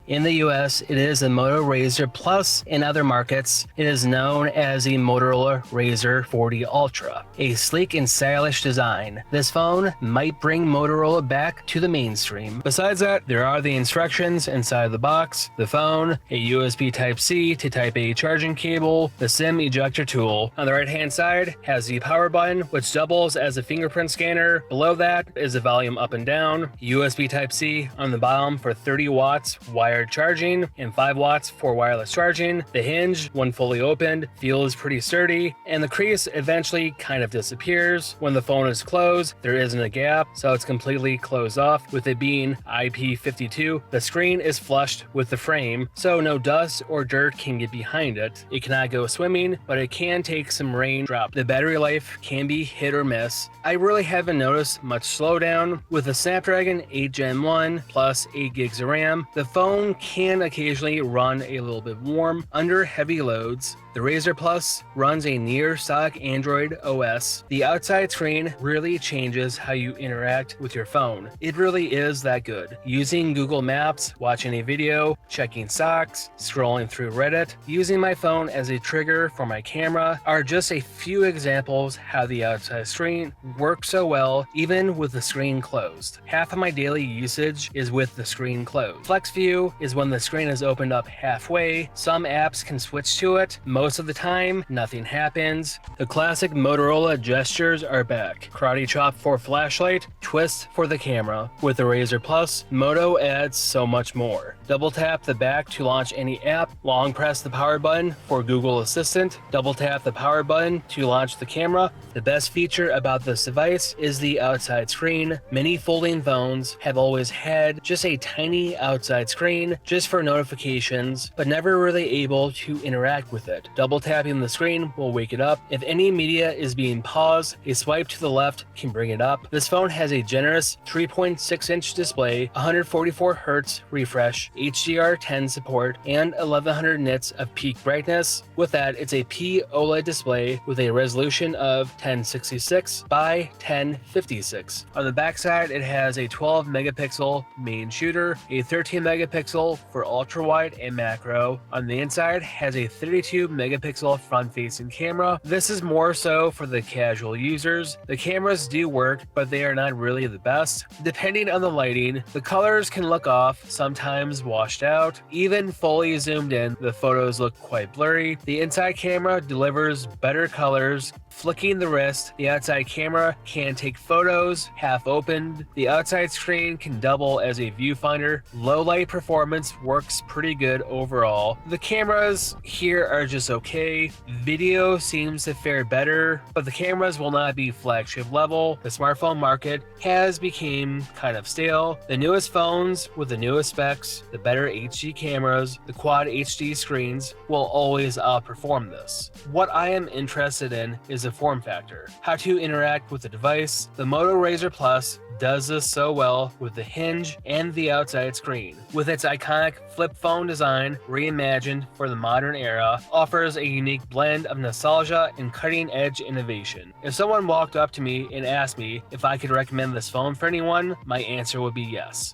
In the US, it is the Moto Razr Plus. In other markets, it is known as the Motorola Razr 40 Ultra. A sleek and stylish design, this phone might bring Motorola back to the mainstream. Besides that, there are the instructions inside the box, the phone, a USB Type-C to Type-A charging cable, the SIM ejector tool. On the right-hand side has the power button, which doubles as a fingerprint scanner. Below that is the volume up and down, USB Type-C on the bottom for 30 watts wired charging and 5 watts for wireless charging. The hinge, when fully opened, feels pretty sturdy, and the crease eventually kind of disappears. When the phone is closed, there isn't a gap, so it's completely closed off. With it being IP52, the screen is flushed with the frame, so no dust or dirt can get behind it. It cannot go swimming, but it can take some raindrop. The battery life can be hit or miss. I really haven't noticed much slowdown. With the Snapdragon 8 Gen 1 plus 8 gigs of RAM, the phone can occasionally run a little bit warm under heavy loads. The Razr Plus runs a near stock Android OS. The outside screen really changes how you interact with your phone. It really is that good. Using Google Maps, watching a video, checking stocks, scrolling through Reddit, using my phone as a trigger for my camera are just a few examples how the outside screen works so well even with the screen closed. Half of my daily usage is with the screen closed. Flex View is when the screen is opened up halfway. Some apps can switch to it. Most of the time, nothing happens. The classic Motorola gestures are back. Karate chop for flashlight, twist for the camera. With the Razr Plus, Moto adds so much more. Double tap the back to launch any app, long press the power button for Google Assistant, double tap the power button to launch the camera. The best feature about this device is the outside screen. Many folding phones have always had just a tiny outside screen just for notifications, but never really able to interact with it. Double tapping the screen will wake it up. If any media is being paused, a swipe to the left can bring it up. This phone has a generous 3.6-inch display, 144Hz refresh, HDR10 support, and 1100 nits of peak brightness. With that, it's a P-OLED display with a resolution of 1066 by 1056. On the backside, it has a 12 megapixel main shooter, a 13 megapixel for ultra wide and macro. On the inside, has a 32 megapixel front-facing camera. This is more so for the casual users. The cameras do work, but they are not really the best. Depending on the lighting, the colors can look off, sometimes washed out. Even fully zoomed in, the photos look quite blurry. The inside camera delivers better colors. Flicking the wrist, the outside camera can take photos half opened. The outside screen can double as a viewfinder. Low light performance works pretty good overall. The cameras here are just okay. Video seems to fare better, but the cameras will not be flagship level. The smartphone market has become kind of stale. The newest phones with the newest specs, the better HD cameras, the quad HD screens will always outperform this. What I am interested in is the form factor, how to interact with the device. The Moto Razr Plus does this so well with the hinge and the outside screen. With its iconic flip phone design, reimagined for the modern era, offers a unique blend of nostalgia and cutting-edge innovation. If someone walked up to me and asked me if I could recommend this phone for anyone, my answer would be yes.